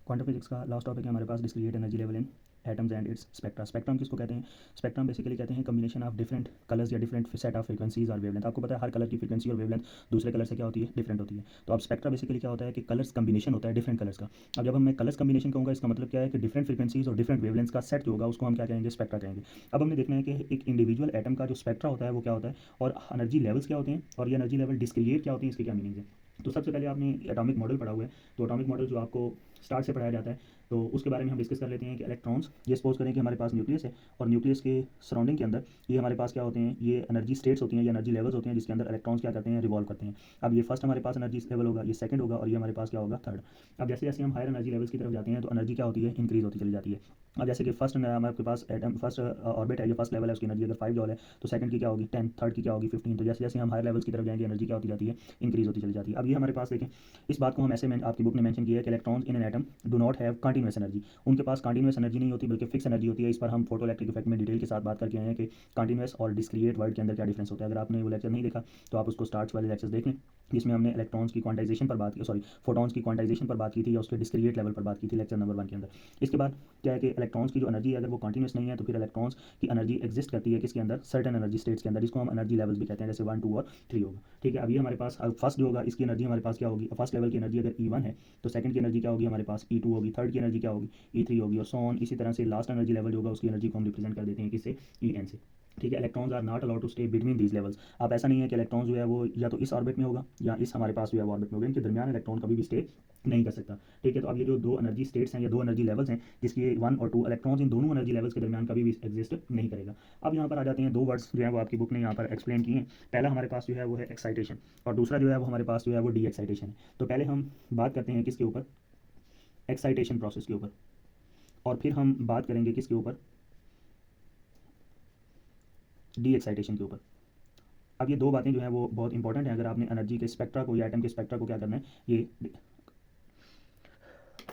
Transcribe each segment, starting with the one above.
Quantum physics का last topic है हमारे पास, discrete energy level in atoms and its spectra. Spectrum किसको कहते हैं? स्पेक्ट्रम बेसिकली कहते हैं कम्बिनेशन ऑफ डिफरेंट कलर्स या डिफरेंट सेट ऑफ फ्रीक्वेंसीज और वेवलेंथ। आपको पता है हर कलर की फ्रीक्वेंसी और वेवलेंथ दूसरे कलर से क्या होती है? डिफरेंट होती है। तो अब स्पेक्ट्रा बेसिकली क्या होता है कि कलर्स कम्बिनेशन होता है डिफरेंट कलर्स का। अब जब मैं कलर्स कम्बिनेशन कहूँगा इसका मतलब क्या है कि डिफरेंट फ्रीक्वेंसीज और डिफरेंट वेवलेंथ का सेट जो होगा उसको हम क्या कहेंगे? स्पेक्ट्रा कहेंगे। अब हमने देखना है कि एक इंडिविजुअल एटम का जो स्पेक्ट्रा होता है वो क्या होता है और एनर्जी लेवल्स क्या होते हैं और ये एनर्जी लेवल डिस्क्रिएट क्या होती है, इसके क्या मीनिंग है। तो सबसे पहले आपने एटॉमिक मॉडल पढ़ा हुआ है, तो एटॉमिक मॉडल जो आपको स्टार्ट से पढ़ाया जाता है तो उसके बारे में हम डिस्कस कर लेते हैं कि इलेक्ट्रॉन्स, ये सपोज करें कि हमारे पास न्यूक्लियस है और न्यूक्लियस के सराउंडिंग के अंदर ये हमारे पास क्या होते हैं? ये एनर्जी स्टेट्स होती हैं, ये एनर्जी लेवल्स होते हैं जिसके अंदर इलेक्ट्रॉन्स क्या करते हैं? रिवॉल्व करते हैं। अब ये फर्स्ट हमारे पास एनर्जी लेवल होगा, ये सेकंड होगा और ये हमारे पास क्या होगा? थर्ड। अब जैसे जैसे हम हायर एनर्जी लेवल्स की तरफ जाते हैं तो एनर्जी क्या होती है? इंक्रीज होती चली जाती है। अब जैसे कि फर्स्ट हमारे पास एटम फर्स्ट ऑर्बिट है, ये फर्स्ट लेवल है, उसकी एनर्जी अगर 5 जॉल है तो सेकंड की क्या होगी? 10, थर्ड की क्या होगी? 15। तो जैसे जैसे हम हायर लेवल्स की तरफ जाएंगे एनर्जी क्या होती जाती है? इंक्रीज होती चली जाती है। अब ये हमारे पास देखें, इस बात को हम ऐसे आपकी बुक ने मेंशन किया है कि electrons in an atom do not have continuous energy. उनके पास कंटिन्यूस एनर्जी नहीं होती बल्कि फिक्स एनर्जी होती है। इस पर हम फोटो इलेक्ट्रिक इफेक्ट में डिटेल के साथ बात करके आए हैं कि कंटिन्यूस और डिस्क्रिएट वर्ड के अंदर क्या डिफरेंस होता है। अगर आपने वो लेक्चर नहीं देखा तो आप उसको स्टार्ट वाले लेक्चर्स देख लें, जिसमें हमने इलेक्ट्रॉन्स की क्वांटाइजेशन पर बात की, सॉरी फोटॉन्स की क्वांटाइजेशन पर बात की थी या उसके डिस्क्रिएट लेवल पर बात की थी लेक्चर नंबर 1 के अंदर। इसके बाद क्या है कि इलेक्ट्रॉन्स की जो एनर्जी है अगर वो कंटिन्यूस नहीं है तो फिर इलेक्ट्रॉन्स की एनर्जी एग्जिस्ट करती है किसके अंदर? सर्टेन एनर्जी स्टेट्स के अंदर, जिसको हम एनर्जी लेवल्स भी कहते हैं, जैसे 1, 2 और 3 होगा। ठीक है, अब ये हमारे पास फर्स्ट जो होगा इसकी एनर्जी हमारे पास क्या होगी? फर्स्ट लेवल की एनर्जी अगर E1 है तो सेकंड की एनर्जी क्या होगी हमारे पास? E2 होगी, थर्ड की एनर्जी क्या होगी? E3 होगी और सो ऑन। इसी तरह से लास्ट एनर्जी लेवल जो होगा उसकी एनर्जी को हम रिप्रेजेंट कर देते हैं किससे? En से। ठीक है, electrons are not allowed to stay between these levels. अब ऐसा नहीं है कि इलेक्ट्रॉन जो है वो या तो इस ऑर्बिट में होगा या इस हमारे पास जो है वो ऑर्बिट में होगा, इनके दरमियान इलेक्ट्रॉन कभी भी स्टे नहीं कर सकता। ठीक है, तो अब ये जो दो एनर्जी स्टेट्स हैं या दो एनर्जी लेवल्स हैं जिसकी 1 और 2, इलेक्ट्रॉन्स इन दोनों एनर्जी लेवल्स के दरमियान कभी भी एग्जिस्ट नहीं करेगा। अब यहाँ पर आ जाते हैं दो वर्ड्स जो है वो आपकी बुक ने यहाँ पर एक्सप्लेन किए हैं। पहला हमारे पास जो है वो है एक्साइटेशन और दूसरा जो है वो हमारे पास जो है वो डी एक्साइटेशन है। तो पहले हम बात करते हैं किसके ऊपर? एक्साइटेशन प्रोसेस के ऊपर, और फिर हम बात करेंगे किसके ऊपर? डी एक्साइटेशन के ऊपर। अब ये दो बातें जो है वो बहुत इंपॉर्टेंट है अगर आपने एनर्जी के स्पेक्ट्रा को या एटम के स्पेक्ट्रा को क्या करना है, ये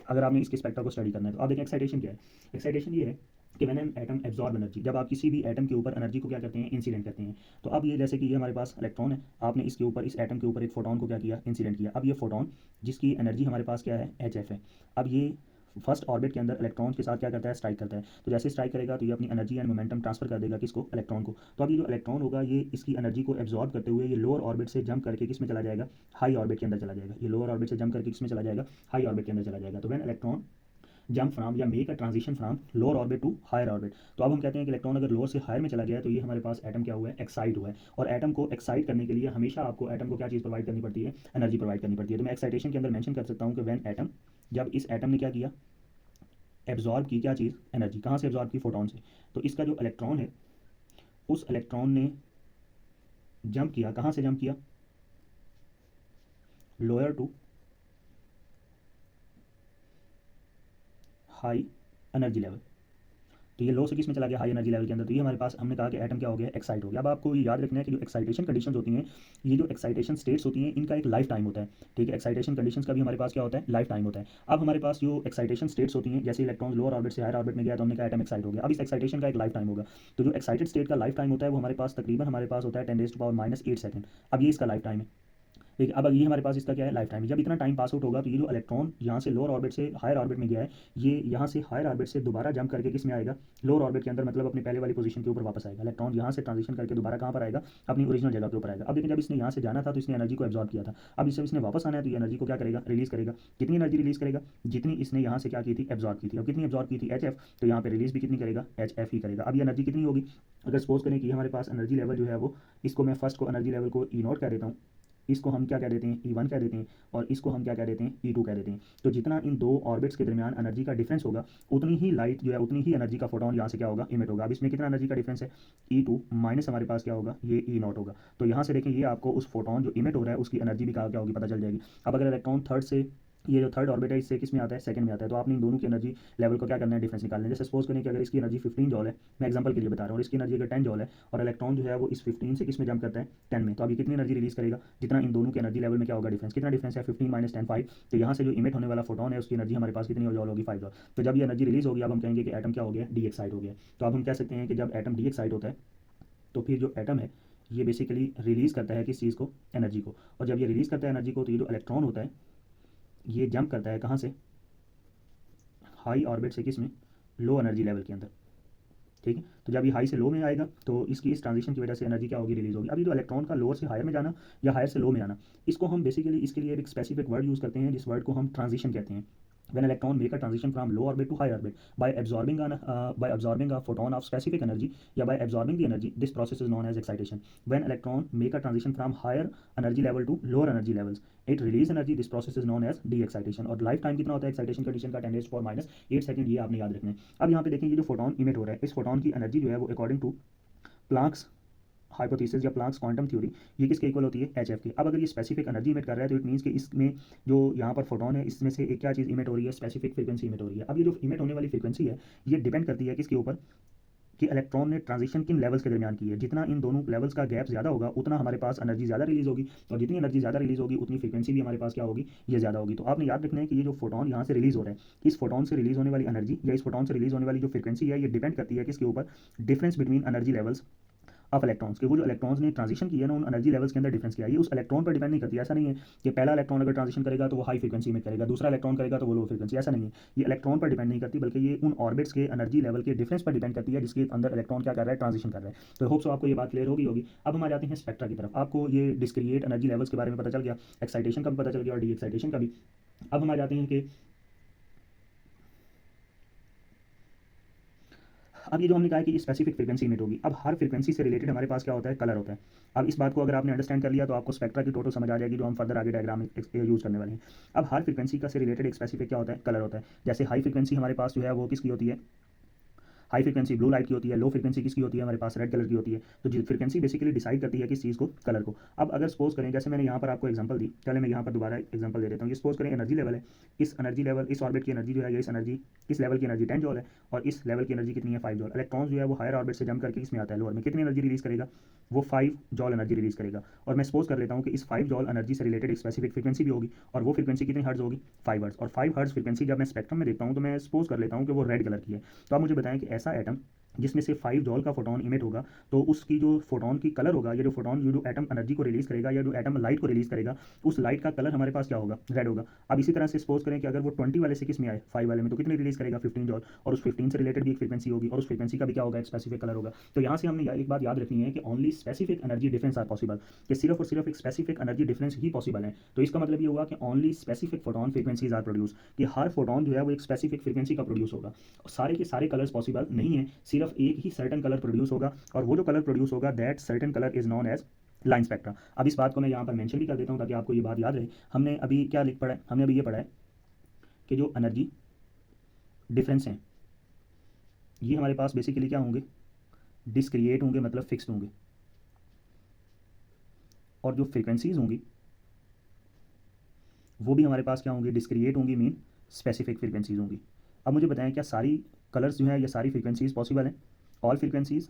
अगर आपने इसके स्पेक्ट्रा को स्टडी करना है। तो आप देखें एक्साइटेशन क्या है। एक्साइटेशन ये है कि when an atom absorb energy, जब आप किसी भी एटम के ऊपर एनर्जी को क्या करते हैं? इंसिडेंट करते हैं। तो अब ये जैसे कि ये हमारे पास इलेक्ट्रॉन है, आपने इसके ऊपर इस एटम के ऊपर एक फोटोन को क्या किया? इंसिडेंट किया। अब ये फोटोन जिसकी एनर्जी हमारे पास क्या है? HF है। अब ये फर्स्ट ऑर्बिट के अंदर इलेक्ट्रॉन के साथ क्या करता है? स्ट्राइक करता है। तो जैसे स्ट्राइक करेगा तो ये अपनी एनर्जी एंड मोमेंटम ट्रांसफर कर देगा किसको? इलेक्ट्रॉन को। तो अब ये जो इलेक्ट्रॉन होगा ये इसकी एनर्जी को एब्जॉर्ब करते हुए ये लोअर ऑर्बिट से जंप करके किस में चला जाएगा? हाई ऑर्बिट के अंदर चला जाएगा। ये लोअर ऑर्बिट से जंप करके किस में चला जाएगा? हाई ऑर्बिट के अंदर चला जाएगा। तो व्हेन इलेक्ट्रॉन जंप फ्राम या make a transition from lower orbit to higher orbit, तो अब हम कहते हैं कि इलेक्ट्रॉन अगर लोअर से हायर में चला गया है तो ये हमारे पास एटम क्या हुआ है? एक्साइट हुआ है। और एटम को एक्साइट करने के लिए हमेशा आपको एटम को क्या चीज़ प्रोवाइड करनी पड़ती है? एनर्जी प्रोवाइड करनी पड़ती है। तो मैं एक्साइटेशन के अंदर मेंशन कर सकता हूँ कि व्हेन एटम, जब इस एटम ने क्या किया? एब्जॉर्ब की क्या चीज़? एनर्जी। कहाँ से एब्जॉर्ब की? फोटोन से। तो इसका जो इलेक्ट्रॉन है उस इलेक्ट्रॉन ने जंप किया, कहाँ से जंप किया? Lower to high energy level. तो ये लो से किस में चला गया? हाई एनर्जी लेवल के अंदर। तो ये हमारे पास हमने कहा कि एटम क्या हो गया? एक्साइट हो गया। अब आपको ये याद रखना है कि जो एक्साइटेशन कंडीशंस होती हैं, ये जो एक्साइटेशन स्टेट्स होती हैं इनका एक लाइफ टाइम होता है। ठीक है, एक्साइटेशन कंडीशंस का भी हमारे पास क्या होता है? लाइफ टाइम होता है। अब हमारे पास जो एक्साइटेशन स्टेट्स होती हैं, जैसे इलेक्ट्रॉन लोअर ऑर्बिट से हायर ऑर्बिट में गया तो हमने कहा एटम एक्साइट हो गया। अब इस एक्साइटेशन का एक लाइफ टाइम होगा। तो जो एक्साइटेड स्टेट का लाइफ टाइम होता है वो हमारे पास तकरीबन हमारे पास होता है 10⁻⁸ सेकंड। अब ये इसका लाइफ टाइम है। ठीक है, अब ये हमारे पास इसका क्या है? Life time. जब इतना टाइम पास आउट होगा तो ये जो इलेक्ट्रॉन यहाँ से लोअर ऑर्बिट से हायर ऑर्बिट में गया है, ये यहाँ से हायर ऑर्बिट से दोबारा जंप करके किस में आएगा? लोअर ऑर्बिट के अंदर, मतलब अपने पहले वाली पोजीशन के ऊपर वापस आएगा। इलेक्ट्रॉन यहाँ से ट्रांजिशन करके दोबारा कहाँ पर आएगा? अपनी ओरिजिनल जगह के ऊपर आएगा। अब देखिए, जब इसने यहाँ से जाना था तो इसने एनर्जी को एब्जॉर्ब किया था। अब इससे इसने वापस आना है तो ये एनर्जी को क्या करेगा? रिलीज करेगा। कितनी एनर्जी रिलीज करेगा? जितनी इसने यहाँ से क्या की थी? एब्जॉर्ब की थी। अब कितनी एब्जॉर्ब की थी? HF। तो यहाँ पे रिलीज भी कितनी करेगा? HF ही करेगा। अब ये एनर्जी कितनी होगी? अगर सपोज करें कि हमारे पास एनर्जी लेवल जो है वो, इसको मैं फर्स्ट को एनर्जी लेवल को E0 कह देता हूँ, इसको हम क्या कह देते हैं? E1 कह देते हैं और इसको हम क्या कह देते हैं? E2 कह देते हैं। तो जितना इन दो ऑर्बिट्स के दरमियान एनर्जी का डिफरेंस होगा उतनी ही लाइट जो है, उतनी ही एनर्जी का फोटोन यहाँ से क्या होगा? इमिट होगा। अब इसमें कितना एनर्जी का डिफरेंस है? E2 माइनस हमारे पास क्या होगा? ये E0 होगा। तो यहाँ से देखें, ये आपको उस फोटोन जो इमिट हो रहा है उसकी एनर्जी भी क्या होगी? पता चल जाएगी। अब अगर इलेक्ट्रॉन थर्ड से, ये जो थर्ड ऑर्बिट है इससे किस में आता है? सेकंड में आता है। तो आपने इन दोनों की एनर्जी लेवल को क्या करना है? डिफरेंस निकालना है। जैसे सपोज करें कि अगर इसकी एनर्जी 15 जॉल है, मैं एग्जांपल के लिए बता रहा हूँ, और इसकी एनर्जी अगर 10 जॉल है और इलेक्ट्रॉन जो है वो इस 15 से किस में जंप करता है? 10 में। तो अभी कितनी एनर्जी रिलीज करेगा? जितना इन दोनों के एनर्जी लेवल में क्या होगा? डिफरेंस। कितना डिफरेंस है? 15 माइनस 10 5। तो यहाँ से जो इमिट होने वाला फोटोन है उसकी एनर्जी हमारे पास कितनी जॉल होगी? 5 जॉल। तो जब ये एनर्जी रिलीज होगी अब हम कहेंगे कि एटम क्या हो गया? डी एक्साइट हो गया। तो अब हम कह सकते हैं कि जब एटम डी एक्साइट होता है तो फिर जो एटम है ये बेसिकली रिलीज करता है किस चीज़ को? एनर्जी को। और जब ये रिलीज करता है एनर्जी को तो ये जो इलेक्ट्रॉन होता है ये जंप करता है कहाँ से? हाई ऑर्बिट से किस में, लो एनर्जी लेवल के अंदर, ठीक है। तो जब ये हाई से लो में आएगा तो इसकी इस ट्रांजिशन की वजह से एनर्जी क्या होगी, रिलीज होगी। अब ये जो इलेक्ट्रॉन का लोअर से हायर में जाना या हायर से लो में आना, इसको हम बेसिकली इसके लिए एक स्पेसिफिक वर्ड यूज़ करते हैं, जिस वर्ड को हम ट्रांजिशन कहते हैं। when electron make a transition from low orbit to high orbit by absorbing a photon of specific energy या by absorbing the energy, this process is known as excitation. When electron make a transition from higher energy level to lower energy levels, it release energy, this process is known as de excitation. और life time कितना होता है excitation condition का, 10⁻⁸ second, ये आपने याद रखना है। अब यहाँ पे देखें, ये जो फोटोन इमिट हो रहा है, इस फोटोन की एनर्जी जो है वो अकॉर्डिंग टू प्लांक्स हाइपोथेसिस या प्लांक्स क्वांटम थ्योरी, ये किसके इक्वल होती है, एच एफ के। अब अगर ये स्पेसिफिक एनर्जी इमिट कर रहा है तो इट मीन्स कि इसमें जो यहाँ पर फोटोन है, इसमें से एक क्या चीज़ इमिट हो रही है, स्पेसिफिक फ्रीक्वेंसी इमिट हो रही है। अब ये जो इमिट होने वाली फ्रीक्वेंसी है, ये डिपेंड करती है किसके ऊपर, कि इलेक्ट्रॉन ने ट्रांजिशन किन लेवल्स के दरमियान की है। जितना इन दोनों लेवल्स का गैप ज़्यादा होगा उतना हमारे पास एनर्जी ज़्यादा रिलीज होगी, और जितनी एनर्जी ज़्यादा रिलीज होगी उतनी फ्रीक्वेंसी भी हमारे पास क्या होगी, ये ज़्यादा होगी। तो आपने याद रखना है कि ये जो फोटोन यहाँ से रिलीज हो रहा है, इस फोटोन से रिलीज होने वाली एनर्जी या इस फोटोन से रिलीज होने वाली जो फ्रीक्वेंसी है, ये डिपेंड करती है किसके ऊपर, difference between energy levels of electrons के। वो जो इलेक्ट्रॉन्स ने ट्रांजिशन किया ना, उन एनर्जी लेवल्स के अंदर डिफरेंस किया, ये उस इलेक्ट्रॉन पर डिपेंड नहीं करती। ऐसा नहीं है कि पहला इलेक्ट्रॉन अगर ट्रांजिशन करेगा तो वो हाई फ्रीक्वेंसी में करेगा, दूसरा इलेक्ट्रॉन करेगा तो वो लो फ्रीक्वेंसी, ऐसा नहीं है। ये इलेक्ट्रॉन पर डिपेंड नहीं करती, बल्कि ये उन ऑर्बिट्स के एनर्जी लेवल के डिफरेंस पर डिपेंड करती है, जिसके अंदर इलेक्ट्रॉन क्या कर रहा है, ट्रांजिशन कर रहा है। तो होप सो आपको ये बात क्लियर होगी। अब हम आ जाते हैं स्पेक्ट्रा की तरफ। आपको ये डिस्क्रिएट एनर्जी लेवल्स के बारे में पता चल गया, एक्साइटेशन का भी पता चल गया और डी एक्साइटेशन का भी। अब हम आ जाते हैं कि अब ये जो हमने कहा कि स्पेसिफिक फ्रीक्वेंसी इमिट होगी, अब हर फ्रीक्वेंसी से रिलेटेड हमारे पास क्या होता है, कलर होता है। अब इस बात को अगर आपने अंडरस्टैंड कर लिया तो आपको स्पेक्ट्रा की टोटल समझ आ जाएगी, जो हम फर्दर आगे डायग्राम में यूज़ करने वाले हैं। अब हर फ्रीक्वेंसी का से रिलेटेड एक स्पेसिफिक क्या होता है, कलर होता है। जैसे हाई फ्रीक्वेंसी हमारे पास जो है वो किसकी होती है, हाई फ्रीक्वेंसी ब्लू लाइट की होती है, लो फ्रीक्वेंसी किसकी होती है, हमारे पास रेड कलर की होती है। तो जो फ्रीक्वेंसी बेसिकली डिसाइड करती है किस चीज़ को, कलर को। अब अगर सपोज करें, जैसे मैंने यहाँ पर आपको एग्जांपल दी, चले मैं यहाँ पर दोबारा एग्जांपल दे देता हूँ। ये सपोज करें एनर्जी लेवल है, इस एनर्जी लेवल, इस ऑर्बिट की एनर्जी जो है, इस एनर्जी, इस लेवल की एनर्जी 10 जॉल है, और इस लेवल की एनर्जी कितनी है, 5 जॉल। इलेक्ट्रॉन जो है वो हायर ऑर्बिट से जम करके इसमें आता है, लोअर में कितनी एनर्जी रिलीज करेगा, वो 5 जॉल एनर्जी रिलीज करेगा। और मैं सपोज कर लेता हूँ कि इस 5 जॉल एनर्जी से रिलेटेड एक स्पेसिफिक फ्रीक्वेंसी भी होगी, और वो फ्रीक्वेंसी कितनी हर्ट्ज होगी, 5 हर्ट्ज। और 5 हर्ट्ज फ्रीक्वेंसी जब मैं स्पेक्ट्रम में देखता हूँ तो मैं सपोज कर लेता हूँ कि वो रेड कलर की है। तो आप मुझे बताएं कि ऐसा एटम जिसमें से 5 जॉल का फोटोन इमिट होगा, तो उसकी जो फोटोन की कलर होगा, या जो फोटोन जो एटम एनर्जी को रिलीज करेगा, या जो एटम लाइट को रिलीज करेगा, उस लाइट का कलर हमारे पास क्या होगा, रेड होगा। अब इसी तरह से सपोज करें कि अगर वो 20 वाले से किस में आए, 5 वाले में, तो कितनी रिलीज करेगा, 15 जॉल, और उस 15 से रिलेटेड भी एक फ्रीक्वेंसी होगी, और उस फ्रीक्वेंसी का भी क्या होगा, एक स्पेसिफिक कलर होगा। तो यहाँ से हमने एक बात याद रखनी है कि only specific energy difference are possible, कि सिर्फ और सिर्फ एक स्पेसिफिक एनर्जी डिफरेंस ही पॉसिबल है। तो इसका मतलब ये हुआ कि only specific photon frequencies are produce, कि हर फोटोन जो है वो एक स्पेसिफिक फ्रीक्वेंसी का प्रोड्यूस होगा। सारे के सारे कलर्स पॉसिबल नहीं है, सिर्फ एक ही सर्टन कलर प्रोड्यूस होगा, और वो जो कलर प्रोड्यूस होगा, that certain colour is known as line spectra. अब इस बात को मैं यहाँ पर मेंशन भी कर देता हूँ ताकि आपको ये बात याद रहे। हमने अभी क्या लिख पढ़ा है, हमने अभी ये पढ़ा है कि जो एनर्जी डिफरेंस हैं, ये हमारे पास बेसिकली क्या होंगे, डिस्क्रिएट होंगे, मतलब फिक्स्ड होंगे। और जो फ्रीक्वेंसीज होंगी वो भी हमारे पास क्या होंगी, डिस्क्रिएट होंगी, मीन स्पेसिफिक फ्रीक्वेंसीज होंगी। अब मुझे बताएं, क्या सारी कलर्स जो है, ये सारी फ्रीक्वेंसीज पॉसिबल हैं, ऑल फ्रीक्वेंसीज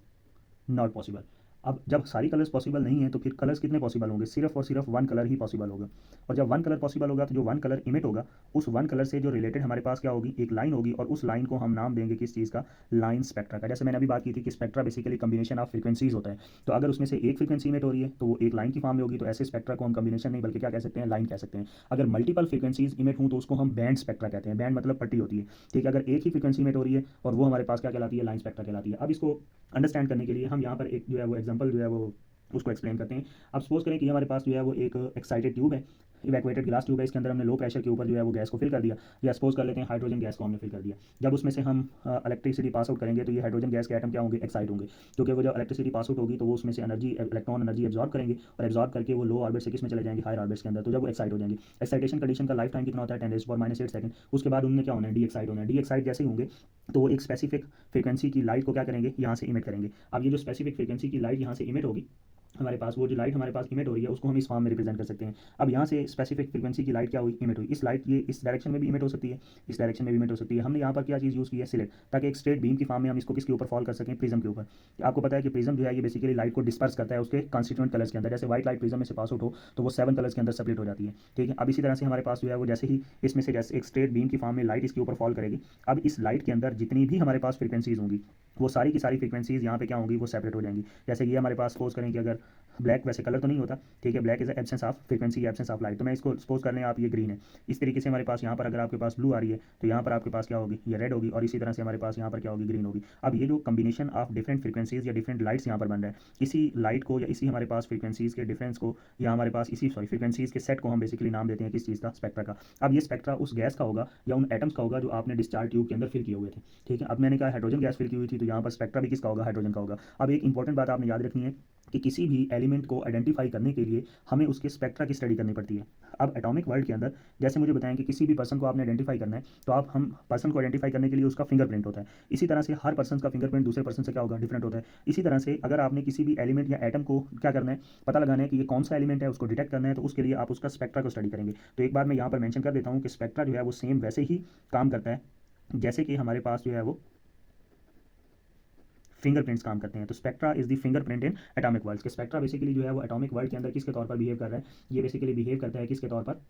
नॉट पॉसिबल। अब जब सारी कलर्स पॉसिबल नहीं है तो फिर कलर्स कितने पॉसिबल होंगे, सिर्फ और सिर्फ वन कलर ही पॉसिबल होगा। और जब वन कलर पॉसिबल होगा तो जो वन कलर इमिट होगा, उस वन कलर से जो रिलेटेड हमारे पास क्या होगी, एक लाइन होगी, और उस लाइन को हम नाम देंगे किस चीज़ का, लाइन स्पेक्ट्रा का। जैसे मैंने अभी बात की थी कि spectra basically combination of frequencies होता है। तो अगर उसमें से एक फ्रीक्वेंसी इमिट हो रही है तो वो एक लाइन की फॉर्म में होगी, तो ऐसे स्पेक्ट्रा को हम कम्बिनेशन नहीं बल्कि क्या कह सकते हैं, लाइन कह सकते हैं। अगर मल्टीपल फ्रीक्वेंसीज इमिट हूँ तो उसको हम बैंड स्पेक्ट्रा कहते हैं। बैंड मतलब पट्टी होती है, ठीक है। अगर एक ही फ्रीक्वेंसी इमिट हो रही है और वो हमारे पास क्या कहलाती है, लाइन स्पेक्ट्रा कहलाती है। अब इसको अंडरस्टैंड करने के लिए हम यहाँ पर एक जो है वो एग्जाम्पल जो है वो उसको एक्सप्लेन करते हैं। अब सपोज करें कि हमारे पास जो है वो एक एक्साइटेड ट्यूब है, इवैक्यूएटेड ग्लास ट्यूब है, इसके अंदर हमने लो प्रेशर के ऊपर जो है वो गैस को फिल कर दिया, या सपोज कर लेते हैं हाइड्रोजन गैस को हमने फिल कर दिया। जब उसमें से हम इलेक्ट्रिसिटी पास आउट करेंगे तो ये हाइड्रोजन गैस के एटम क्या होंगे, एक्साइट होंगे, क्योंकि वो जब इलेक्ट्रिसिटी पास आउट होगी तो वो उसमें से एनर्जी, इलेक्ट्रॉन एनर्जी एब्जॉर्ब करेंगे, और एब्जॉर्ब करके वो लो ऑर्बिट से किस में चले जाएंगे, हायर ऑर्बिट्स के अंदर। तो जब वो एक्साइट हो जाएंगे, एक्साइटेशन कंडीशन का लाइफ टाइम कितना होता है, 10⁻⁸ सेकंड। उसके बाद उनमें क्या होना है, डी एक्साइट होना है। डी एक्साइट जैसे ही होंगे तो वो एक स्पेसिफिक फ्रीक्वेंसी की लाइट को क्या करेंगे, यहाँ से इमिट करेंगे। अब ये जो स्पेसिफिक फ्रीक्वेंसी की लाइट यहाँ से इमिट होगी हमारे पास, वो जो लाइट हमारे पास इमिट हो रही है उसको हम इस फॉर्म में रिप्रेजेंट कर सकते हैं। अब यहाँ से स्पेसिफिक फ्रीक्वेंसी की लाइट क्या हुई, इमिट हुई। इस लाइट ये इस डायरेक्शन में भी इमिट हो सकती है, इस डायरेक्शन में भी इमिट हो सकती है। हमने यहाँ पर क्या चीज़ यूज़ की है, सिलेट, ताकि एक स्ट्रेट बीम की फॉर्म में हम इसको किसके ऊपर फॉल कर सकें, प्रिज्म के ऊपर। आपको पता है कि प्रिज्म जो है ये बेसिकली लाइट को डिस्पर्स करता है उसके कॉन्स्टिट्यूएंट कलर्स के अंदर। जैसे व्हाइट लाइट प्रिज्म में से पास आउट हो तो वो 7 कलर्स के अंदर सेपरेट हो जाती है, ठीक है। अब इसी तरह से हमारे पास जो है वो जैसे ही इसमें से जैसे एक स्ट्रेट बीम की फॉर्म में लाइट इसके ऊपर फॉल करेगी, अब इस लाइट के अंदर जितनी भी हमारे पास फ्रीक्वेंसीज होंगी वो सारी की सारी फ्रीक्वेंसीज यहाँ पे क्या होंगी, वो सेपरेट हो जाएंगी। जैसे ये हमारे पास सपोज करें कि अगर ब्लैक वैसे कलर तो नहीं होता, ठीक है, black is absence of frequency, absence of light. तो मैं इसको सपोज कर लें आप ये ग्रीन है, इस तरीके से हमारे पास यहाँ पर अगर आपके पास ब्लू आ रही है तो यहाँ पर आपके पास क्या होगी, ये रेड होगी, और इसी तरह से हमारे पास यहाँ पर क्या होगी, ग्रीन होगी। अब ये जो कम्बिनेशन ऑफ डिफरेंट फ्रीक्वेंसीज या डिफरेंट लाइट्स यहाँ पर बन रहा है, इसी लाइट को या इसी हमारे पास फ्रीक्वेंसीज के डिफरेंस को या हमारे पास इसी फ्रीक्वेंसीज के सेट को हम बेसिकली नाम देते हैं किस चीज़ का, स्पेक्ट्रा का। अब ये स्पेक्ट्रा उस गैस का होगा या उन एटम्स का होगा जो आपने डिस्चार्ज ट्यूब के अंदर फिल किए हुए थे, ठीक है। अब मैंने कहा हाइड्रोजन गैस फिल की हुई थी, तो यहाँ पर स्पेक्ट्रा भी किसका होगा, हाइड्रोजन का होगा। अब एक इंपॉर्टेंट बात आपने याद रखनी है कि किसी भी एलिमेंट को आइडेंटिफाई करने के लिए हमें उसके स्पेक्ट्रा की स्टडी करनी पड़ती है। अब एटॉमिक वर्ल्ड के अंदर जैसे मुझे बताएं कि किसी भी पर्सन को आपने आइडेंटिफाई करना है, तो आप हम पर्सन को आइडेंटिफाई करने के लिए उसका फिंगरप्रिंट होता है। इसी तरह से हर पर्सन का फिंगरप्रिंट दूसरे पर्सन से क्या होगा, डिफरेंट होता है। इसी तरह से अगर आपने किसी भी एलिमेंट या एटम को क्या करना है, पता लगाना है कि ये कौन सा एलिमेंट है, उसको डिटेक्ट करना है, तो उसके लिए आप उसका स्पेक्ट्रा को स्टडी करेंगे। तो एक बार मैं यहाँ पर मेंशन कर देता हूँ कि स्पेक्ट्रा जो है वो सेम वैसे ही काम करता है जैसे कि हमारे पास जो है वो फिंगरप्रिंट्स काम करते हैं। तो spectra is the fingerprint in atomic world. के स्पेक्ट्रा बेसिकली जो है वो एटॉमिक वर्ल्ड के अंदर किसके तौर पर बिहेव कर रहा है, ये बेसिकली बिहेव करता है किसके तौर पर,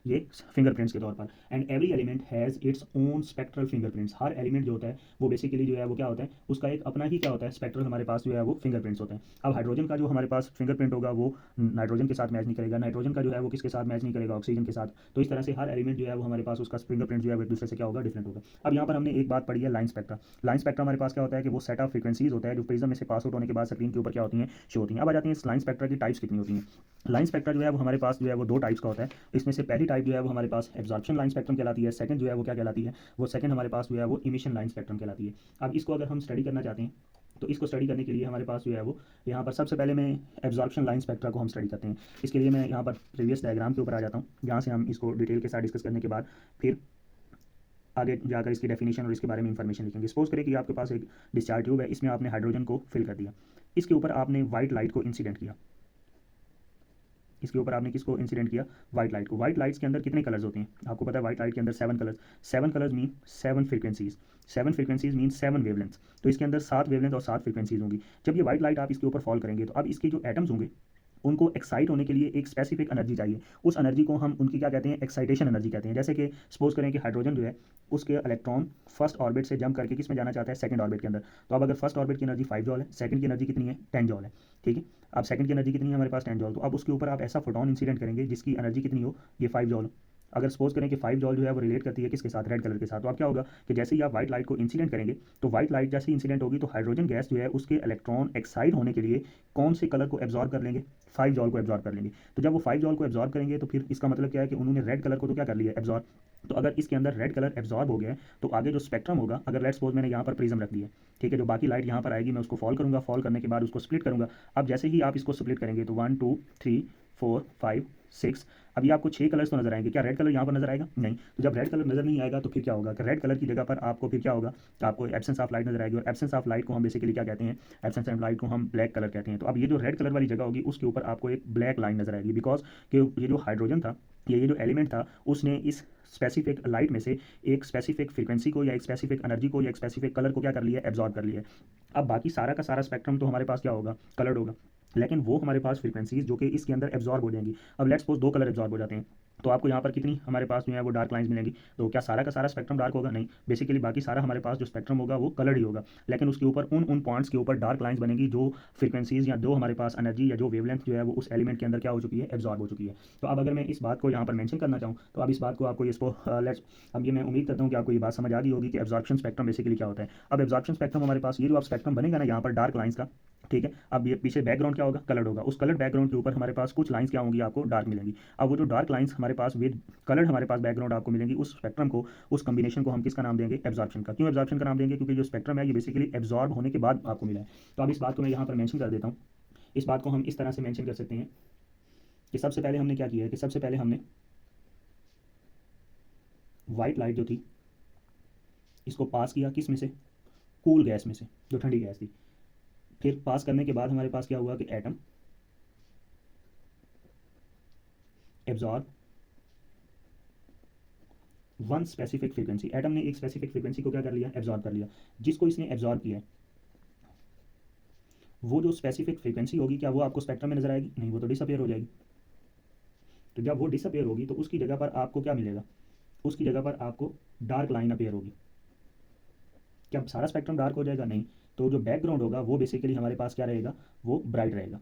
ये फिंगरप्रिंट्स के तौर पर। And every element has its own spectral fingerprints. Her element जो होता है वो बेसिकली जो है वो क्या होता है, उसका एक अपना ही क्या होता है, स्पेक्ट्रल हमारे पास जो है वो फिंगरप्रिंट्स होते हैं। अब हाइड्रोजन का जो हमारे पास फिंगरप्रिंट होगा वो नाइट्रोजन के साथ मैच नहीं करेगा, नाइट्रोजन का जो है वो किसके साथ मैच नहीं करेगा, ऑक्सीजन के साथ। तो इस तरह से हर एलिमेंट जो है वो हमारे पास उसका फिंगरप्रिंट जो है वो एक दूसरे से क्या होगा, डिफरेंट होगा। अब यहाँ पर हमने एक बात पढ़ी है लाइन स्पेक्ट्रा। लाइन स्पेक्ट्रा हमारे पास क्या होता है कि वो सेट ऑफ फ्रीक्वेंसीज होता है जो प्रिज्म में से पास आउट होने के बाद स्क्रीन के ऊपर क्या होती हैं, शो होती हैं। अब आ जाती हैं इस लाइन स्पेक्ट्रा की टाइप्स कितनी होती हैं। लाइन स्पेक्ट्रा जो है वो हमारे पास जो है वो दो टाइप्स का होता है। इसमें से पहली टाइप जो है वो हमारे पास एब्जॉर्प्शन लाइन स्पेक्ट्रम कहलाती है, सेकंड जो है वो क्या कहलाती है, वो सेकंड हमारे पास जो है वो इमिशन लाइन स्पेक्ट्रम कहलाती है। अब इसको अगर हम स्टडी करना चाहते हैं तो इसको स्टडी करने के लिए हमारे पास जो है वो यहाँ पर सबसे पहले मैं एब्जॉर्प्शन लाइन स्पेक्ट्रा को हम स्टडी करते हैं। इसके लिए मैं यहाँ पर प्रीवियस डायग्राम के ऊपर आ जाता हूँ, जहाँ से हम इसको डिटेल के साथ डिस्कस करने के बाद फिर आगे जाकर इसकी डेफिनेशन और इसके बारे में इंफॉर्मेशन लिखेंगे। सपोज करें कि आपके पास एक डिस्चार्ज ट्यूब है, इसमें आपने हाइड्रोजन को फिल कर दिया, इसके ऊपर आपने व्हाइट लाइट को इंसिडेंट किया, इसके ऊपर आपने किसको इंसिडेंट किया, व्हाइट लाइट को। व्हाइट लाइट्स के अंदर कितने कलर्स होते हैं, आपको पता है व्हाइट लाइट के अंदर 7 colours, 7 colours mean 7 frequencies, 7 frequencies mean 7 wavelengths. तो इसके अंदर 7 वेवलेंथ और 7 फ्रीक्वेंसीज होंगी। जब ये व्हाइट लाइट आप इसके ऊपर फॉल करेंगे तो अब इसके जो एटम्स होंगे उनको एक्साइट होने के लिए एक स्पेसिफिक एनर्जी चाहिए। उस एनर्जी को हम उनकी क्या कहते हैं, एक्साइटेशन एनर्जी कहते हैं। जैसे कि सपोज करें कि हाइड्रोजन जो है उसके इलेक्ट्रॉन फर्स्ट ऑर्बिट से जंप करके किस में जाना चाहता है, सेकंड ऑर्बिट के अंदर। तो अब अगर फर्स्ट ऑर्बिट की एनर्जी 5 जॉल है, सेकंड की एनर्जी कितनी है, 10 जॉल है, ठीक है। अब सेकंड की एनर्जी कितनी है हमारे पास, 10 जॉल। तो अब उसके ऊपर आप ऐसा फोटोन इंसिडेंट करेंगे जिसकी एनर्जी कितनी हो, ये 5 जॉल हो। अगर सपोज करें कि 5 जॉल जो है वो रिलेट करती है किसके साथ, रेड कलर के साथ। तो अब क्या होगा कि जैसे ही आप व्हाइट लाइट को इंसिडेंट करेंगे तो व्हाइट लाइट जैसे इंसिडेंट होगी तो हाइड्रोजन गैस जो है उसके इलेक्ट्रॉन एक्साइट होने के लिए कौन से कलर को एब्जॉर्ब कर लेंगे, 5 जॉल को एब्जॉर्ब कर लेंगे। तो जब वो 5 जॉल को एब्जॉर्ब करेंगे तो फिर इसका मतलब क्या है कि उन्होंने रेड कलर को तो क्या कर लिया, एब्जॉर्ब। तो अगर इसके अंदर रेड कलर एब्जॉर्ब हो गया है तो आगे जो स्पेक्ट्रम होगा, अगर लेट्स सपोज मैंने यहाँ पर प्रिज्म रख दिया, ठीक है, जो बाकी लाइट यहाँ पर आएगी मैं उसको फॉल करूँगा, फॉल करने के बाद उसको स्प्लिट करूँगा। अब जैसे ही आप इसको स्प्लिट करेंगे तो 1 2 3 4 5 6, अभी आपको 6 कलर्स तो नजर आएंगे। क्या रेड कलर यहाँ पर नजर आएगा, नहीं। तो जब रेड कलर नजर नहीं आएगा तो फिर क्या होगा कि रेड कलर की जगह पर आपको फिर क्या होगा, तो आपको एब्सेंस ऑफ लाइट नजर आएगी। और एब्सेंस ऑफ लाइट को हम बेसिकली क्या कहते हैं, एब्सेंस ऑफ लाइट को हम ब्लैक कलर कहते हैं। तो अब ये जो रेड कलर वाली जगह होगी उसके ऊपर आपको एक ब्लैक लाइन नजर आएगी, बिकॉज कि ये जो हाइड्रोजन था, ये जो एलिमेंट था, उसने इस स्पेसिफिक लाइट में से एक स्पेसिफिक फ्रीक्वेंसी को या एक स्पेसिफिक एनर्जी को या एक स्पेसिफिक कलर को क्या कर लिया, एब्जॉर्ब कर लिया। अब बाकी सारा का सारा स्पेक्ट्रम तो हमारे पास क्या होगा, कलर्ड होगा, लेकिन वो हमारे पास फ्रीक्वेंसीज जो कि इसके अंदर एब्जॉर्ब हो जाएंगी। अब लेट्स सपोज 2 कलर एब्जॉर्ब हो जाते हैं तो आपको यहाँ पर कितनी हमारे पास जो है वो डार्क लाइंस मिलेंगी। तो क्या सारा का सारा स्पेक्ट्रम डार्क होगा, नहीं। बेसिकली बाकी सारा हमारे पास जो स्पेक्ट्रम होगा वो कलर्ड ही होगा, लेकिन उसके ऊपर उन पॉइंट्स के ऊपर डार्क लाइंस बनेगी जो फ्रीक्वेंसीज या जो हमारे पास एनर्जी या जो वेवलेंथ जो है वो उस एलिमेंट के अंदर क्या हो चुकी है, एब्जॉर्ब हो चुकी है। तो अब अगर मैं इस बात को यहाँ पर मेंशन करना चाहूँ तो अब इस बात को आपको इसको लेट्स, अब ये मैं उम्मीद करता हूँ कि आपको ये बात समझ आ गई होगी कि एब्जॉर्प्शन स्पेक्ट्रम बेसिकली क्या होता है। अब एब्जॉर्प्शन स्पेक्ट्रम हमारे पास ये जो आप स्पेक्ट्रम बनेगा ना यहाँ पर डार्क लाइंस का, ठीक है। अब ये पीछे बैकग्राउंड क्या होगा, कलर्ड होगा। उस कलर्ड बैकग्राउंड के ऊपर हमारे पास कुछ लाइंस क्या होंगी, आपको डार्क मिलेंगी। अब वो जो डार्क लाइंस हमारे पास विद कलर्ड हमारे पास बैकग्राउंड आपको मिलेंगी, उस स्पेक्ट्रम को, उस कॉम्बिनेशन को हम किसका नाम देंगे, एब्जॉर्प्शन का। क्यों एब्जॉर्प्शन का नाम देंगे, क्योंकि जो स्पेक्ट्रम है ये बेसिकली एब्जॉर्ब होने के बाद आपको मिला है। तो अब इस बात को मैं यहाँ पर मेंशन कर देता हूँ। इस बात को हम इस तरह से मेंशन कर सकते हैं कि सबसे पहले हमने क्या किया है कि सबसे पहले हमने व्हाइट लाइट जो थी इसको पास किया किस में से, कूल गैस में से, जो ठंडी गैस थी। फिर पास करने के बाद हमारे पास क्या हुआ कि atom absorb one specific frequency, atom ने एक स्पेसिफिक फ्रीक्वेंसी को क्या कर लिया, एब्जॉर्ब कर लिया। जिसको इसने एब्जॉर्ब किया वो जो स्पेसिफिक फ्रीक्वेंसी होगी क्या वो आपको स्पेक्ट्रम में नजर आएगी, नहीं, वो तो डिसअपियर हो जाएगी। तो जब वो डिसअपियर होगी तो उसकी जगह पर आपको क्या मिलेगा, उसकी जगह पर आपको डार्क लाइन अपेयर होगी। क्या सारा स्पेक्ट्रम डार्क हो जाएगा, नहीं। तो जो बैकग्राउंड होगा वो बेसिकली हमारे पास क्या रहेगा, वो ब्राइट रहेगा।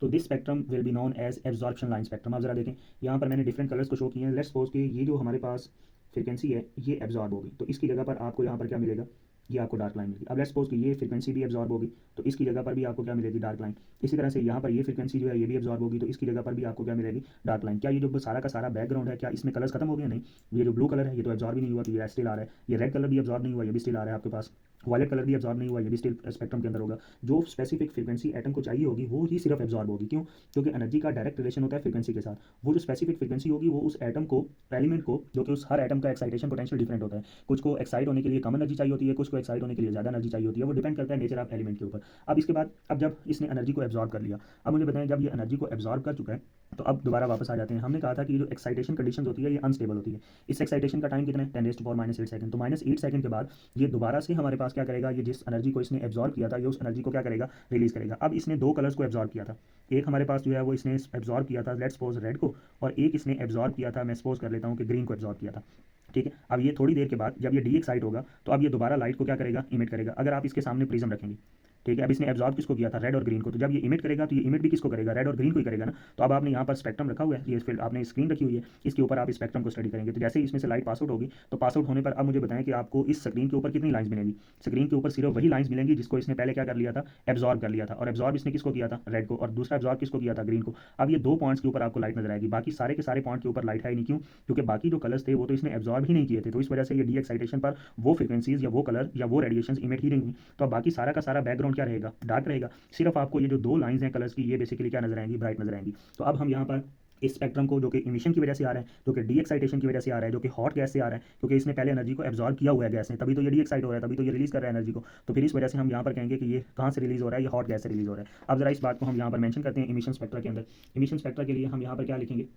तो this spectrum will be known as absorption line spectrum. आप जरा देखें यहाँ पर मैंने डिफरेंट कलर्स को शो किए हैं। लेट्स सपोज कि ये जो हमारे पास फ्रीक्वेंसी है ये एब्जॉर्ब होगी, तो इसकी जगह पर आपको यहाँ पर क्या मिलेगा, ये आपको डार्क लाइन मिलेगी। अब लेट्स सपोज कि ये फ्रीक्वेंसी भी एब्जॉर्ब होगी, तो इसकी जगह पर भी आपको क्या मिलेगी, डार्क लाइन। इसी तरह से यहाँ पर ये फ्रीक्वेंसी जो है ये भी एब्जॉर्ब होगी, तो इसकी जगह पर भी आपको क्या मिलेगी, डार्क लाइन। क्या ये जो सारा का सारा बैकग्राउंड है, क्या इसमें कलर्स खत्म हो गया? नहीं, ये जो ब्लू कलर है ये तो एब्जॉर्ब ही नहीं हुआ, तो ये स्टिल आ रहा है। ये रेड कलर भी एब्जॉर्ब नहीं हुआ, ये भी स्टिल आ रहा है आपके पास। वायलेट कलर भी एब्जॉर्ब नहीं हुआ, ये भी स्टिल स्पेक्ट्रम के अंदर होगा। जो स्पेसिफिक फ्रीक्वेंसी एटम को चाहिए होगी वो ही सिर्फ एब्जॉर्ब होगी। क्यों? क्योंकि एनर्जी का डायरेक्ट रिलेशन होता है फ्रीक्वेंसी के साथ। वो जो स्पेसिफिक फ्रीक्वेंसी होगी वो उस एटम को, एलिमेंट को, जो कि उस हर एटम का एक्साइटेशन पोटेंशियल डिफरेंट होता है। कुछ को एक्साइट होने के लिए कम एनर्जी चाहिए होती है, कुछ को एक्साइट होने के लिए ज़्यादा एनर्जी चाहिए होती है। वो डिपेंड करता है नेचर ऑफ एलिमेंट के ऊपर। अब इसके बाद, अब जब इसने एनर्जी को एब्जॉर्ब कर लिया, अब मुझे बताएं जब ये एनर्जी को एब्जॉर्ब कर चुका है तो अब दोबारा वापस आ जाते हैं। हमने कहा था कि ये जो एक्साइटेशन कंडीशन होती है ये अनस्टेबल होती है। इस एक्साइटेशन का टाइम कितना है, 10⁻⁻8 सेकंड। तो -8 सेकंड के बाद ये दोबारा से हमारे पास क्या करेगा, ये जिस एनर्जी को इसने एब्जॉर्ब किया था ये उस एनर्जी को क्या करेगा, रिलीज करेगा। अब इसने दो कलर्स को एब्जॉर्ब किया था। एक हमारे पास जो है वो इसने एब्जॉर्ब किया था, लेट्स सपोज रेड को, और एक इसने एब्जॉर्ब किया था, मैं सपोज कर लेता हूँ कि ग्रीन को एब्जॉर्ब किया था। ठीक है, अब ये थोड़ी देर के बाद जब ये डी एक्साइट होगा तो अब ये दोबारा लाइट को क्या करेगा, इमिट करेगा। अगर आप इसके सामने प्रिज्म रखेंगे, ठीक है, अब इसने एब्जॉर्ब किसको किया था, रेड और ग्रीन को, तो जब ये इमिट करेगा तो ये इमिट भी किसको करेगा, रेड और ग्रीन को ही करेगा ना। तो अब आपने यहाँ पर स्पेक्ट्रम रखा हुआ है, ये फिर आपने स्क्रीन रखी हुई है, इसके ऊपर आप स्पेक्ट्रम को स्टडी करेंगे। तो जैसे ही इसमें से लाइट पास आउट होगी तो पास आउट होने पर अब मुझे बताएं कि आपको इस स्क्रीन के ऊपर कितनी लाइन्स मिलेंगी। स्क्रीन के ऊपर सिर्फ वही लाइन्स मिलेंगी जिसको इसने पहले क्या कर लिया था, एब्जॉर्ब कर लिया था। और एब्जॉर्ब इसने किसको किया था, रेड को, और दूसरा एब्जॉर्ब किसको किया था, ग्रीन को। अब ये दो पॉइंट्स के ऊपर आपको लाइट नजर आएगी, बाकी सारे के सारे पॉइंट के ऊपर लाइट है नहीं। क्यों? क्योंकि बाकी जो कलर्स थे वो तो इसने एब्जॉर्ब ही नहीं किए थे, तो इस वजह से ये डी एक्साइटेशन पर वो फ्रीक्वेंसीज या वो कलर या वो रेडिएशन इमिट ही नहीं हुई। तो अब बाकी सारा का सारा बैकग्राउंड क्या रहेगा, डार्क रहेगा। सिर्फ आपको ये जो दो लाइंस हैं कलर्स की ये बेसिकली क्या नजर आएंगी, ब्राइट नजर आएंगी। तो अब हम यहाँ पर इस स्पेक्ट्रम को, जो कि इमिशन की वजह से आ रहा है, जो कि डी एक्साइटेशन की वजह से आ रहा है, जो कि हॉट गैस से आ रहा है, क्योंकि इसने पहले एनर्जी को एब्जॉर्ब किया हुआ है गैस ने, तभी तो ये डी एक्साइट हो रहा है, तभी तो ये रिलीज कर रहा है एनर्जी को। तो फिर इस वजह से हम यहाँ पर कहेंगे कि ये कहाँ से रिलीज हो रहा है, ये हॉट गैस से रिलीज हो रहा है। अब जरा इस बात को हम यहाँ पर मेंशन करते हैं इमिशन स्पेक्ट्रा के अंदर। इमिशन स्पेक्ट्रा के लिए हम यहाँ पर क्या लिखेंगे,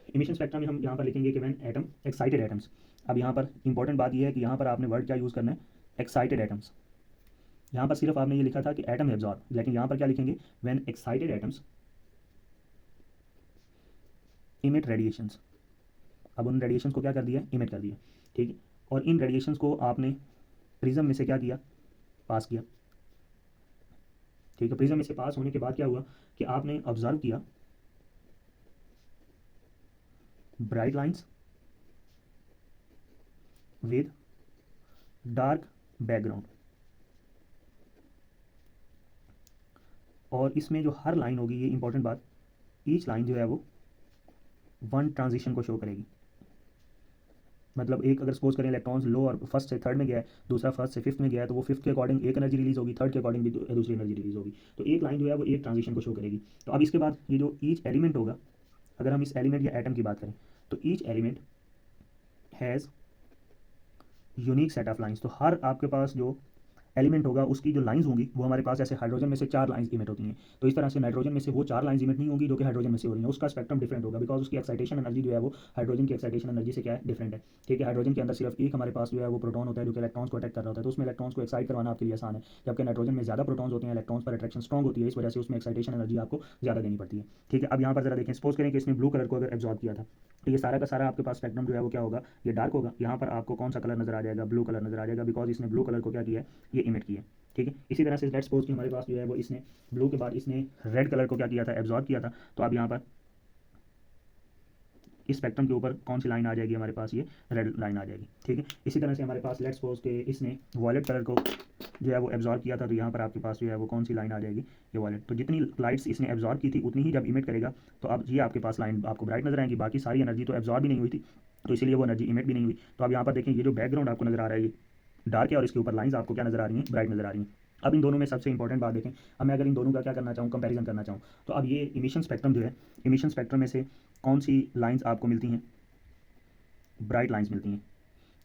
इमिशन स्पेक्ट्रा में हम यहाँ पर लिखेंगे कि व्हेन एटम एक्साइटेड एटम्स। अब यहाँ पर इंपॉर्टेंट बात यह है कि यहाँ पर आपने वर्ड क्या यूज़ करना है, एक्साइटेड एटम्स। यहाँ पर सिर्फ आपने ये लिखा था कि एटम एब्जॉर्ब, लेकिन यहाँ पर क्या लिखेंगे, when excited atoms emit radiations. अब उन रेडिएशंस को क्या कर दिया, इमिट कर दिया। ठीक है, और इन रेडिएशंस को आपने प्रिज्म में से क्या किया, पास किया। ठीक है, प्रिज्म में से पास होने के बाद क्या हुआ कि आपने ऑब्जर्व किया bright lines with dark background. और इसमें जो हर लाइन होगी, ये इंपॉर्टेंट बात, ईच लाइन जो है वो वन ट्रांजिशन को शो करेगी। मतलब एक अगर सपोज करें इलेक्ट्रॉन्स लो और फर्स्ट से थर्ड में गया है, दूसरा फर्स्ट से फिफ्थ में गया है, तो वो फिफ्थ के अकॉर्डिंग एक एनर्जी रिलीज होगी, थर्ड के अकॉर्डिंग भी दूसरी एनर्जी रिलीज होगी। तो एक लाइन जो है वो एक ट्रांजिशन को शो करेगी। तो अब इसके बाद ये जो ईच एलिमेंट होगा, अगर हम इस एलिमेंट या एटम की बात करें तो each element has unique set of lines. तो हर आपके पास जो एलिमेंट होगा उसकी जो लाइंस होंगी वो हमारे पास, ऐसे हाइड्रोजन में से 4 लाइंस इमिट होती हैं, तो इस तरह से नाइट्रोजन में से वो 4 लाइंस इमिट नहीं होंगी जो कि हाइड्रोजन में से हो रही हैं। उसका स्पेक्ट्रम डिफरेंट होगा, बिकॉज उसकी एक्साइटेशन एनर्जी जो है वो हाइड्रोजन की एक्साइटेशन एनर्जी से क्या है, डिफरेंट है। ठीक है, हाइड्रोजन के अंदर सिर्फ एक हमारे पास जो है वो प्रोटॉन होता है जो कि इलेक्ट्रॉन्स को अटैक कर रहा होता है, तो उसमें इलेक्ट्रॉन्स को एक्साइट करवाना आपके लिए आसान है। जबकि नाइट्रोजन में ज़्यादा प्रोटॉन्स होते हैं, इलेक्ट्रॉन्स पर अट्रैक्शन स्ट्रॉन्ग होती है, इस वजह से उसमें एक्साइटेशन एनर्जी आपको ज़्यादा देनी पड़ती है। ठीक है, अब यहाँ पर जरा देखें, सपोज करें कि इसने ब्लू कलर को अगर एब्जॉर्ब किया था, तो ये सारा का सारा आपके पास स्पेक्ट्रम जो है वो क्या होगा, ये डार्क होगा। यहाँ पर आपको कौन सा कलर नजर आ जाएगा, ब्लू कलर नजर आ जाएगा, बिकॉज इसने ब्लू कलर को क्या किया है, ये इमिट किया। ठीक है, इसी तरह से लेट्स सपोज कि हमारे पास जो है वो इसने ब्लू के बाद इसने रेड कलर को क्या किया था, एब्जॉर्ब किया था। तो अब यहाँ पर इस स्पेक्ट्रम के ऊपर कौन सी लाइन आ जाएगी, हमारे पास ये रेड लाइन आ जाएगी। ठीक है, इसी तरह से हमारे पास लेट्स सपोज के इसने वॉयलेट कलर को जो है वो एब्जॉर्ब किया था, तो यहाँ पर आपके पास जो है वो कौन सी लाइन आ जाएगी, ये वॉयलेट। तो जितनी लाइट्स इसने एब्जॉर्ब की थी उतनी ही जब इमिट करेगा तो अब ये आपके पास लाइन आपको ब्राइट नजर आएगी। बाकी सारी एनर्जी तो एब्जॉर्ब भी नहीं हुई थी, तो इसीलिए वो एनर्जी इमिट भी नहीं हुई। तो अब यहाँ पर देखें, ये जो बैकग्राउंड आपको नजर आ रहा है ये डार्क है और इसके ऊपर लाइंस आपको क्या नजर आ रही हैं, ब्राइट नजर आ रही हैं। अब इन दोनों में सबसे इंपॉर्टेंट बात देखें, अब मैं अगर इन दोनों का क्या करना चाहूँ, कंपैरिजन करना चाहूँ, तो अब ये इमिशन स्पेक्ट्रम जो है, इमिशन स्पेक्ट्रम में से कौन सी लाइंस आपको मिलती हैं, ब्राइट लाइंस मिलती हैं।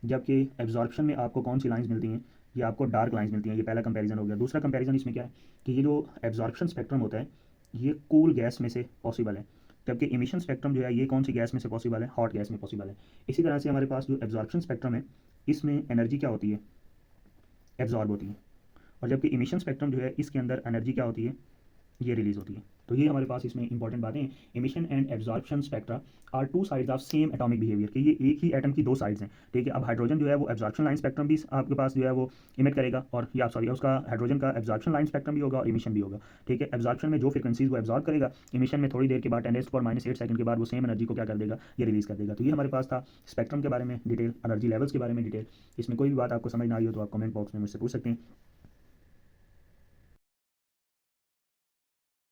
जबकि एब्जॉर्प्शन में आपको कौन सी लाइंस मिलती हैं, ये आपको डार्क लाइंस मिलती हैं। ये पहला कंपैरिजन हो गया। दूसरा कंपैरिजन इसमें क्या है कि ये जो एब्जॉर्प्शन स्पेक्ट्रम होता है ये कूल गैस में से पॉसिबल है, जबकि इमिशन स्पेक्ट्रम जो है ये कौन सी गैस में से पॉसिबल है, हॉट गैस में पॉसिबल है। इसी तरह से हमारे पास जो एब्जॉर्प्शन स्पेक्ट्रम है इसमें एनर्जी क्या होती है, एब्जॉर्ब होती है, और जबकि इमिशन स्पेक्ट्रम जो है इसके अंदर एनर्जी क्या होती है, ये रिलीज होती है। तो ये हमारे पास इसमें इंपॉर्टेंट बातें हैं। Emission and absorption spectra are two sides of same atomic behaviour, कि ये एक ही एटम की दो साइड्स हैं, ठीक है। अब हाइड्रोजन जो है वो एब्जॉर्प्शन लाइन स्पेक्ट्रम भी आपके पास जो है वो इमिट करेगा, और या सॉरी उसका हाइड्रोजन का एब्जॉर्प्शन लाइन स्पेक्ट्रम भी होगा और इमिशन भी होगा, ठीक है। एब्जॉर्प्शन में जो फ्रिक्वेंसीज वो एब्जॉर्ब करेगा, इमिशन में थोड़ी देर के बाद 10⁻⁸ सेकंड के बाद वो सेम एनर्जी को क्या कर देगा, ये रिलीज कर देगा। तो ये हमारे पास था स्पेक्ट्रम के बारे में डिटेल, एनर्जी लेवल्स के बारे में डिटेल। इसमें कोई भी बात आपको समझ ना आई हो तो आप कमेंट बॉक्स में मुझसे पूछ सकते हैं।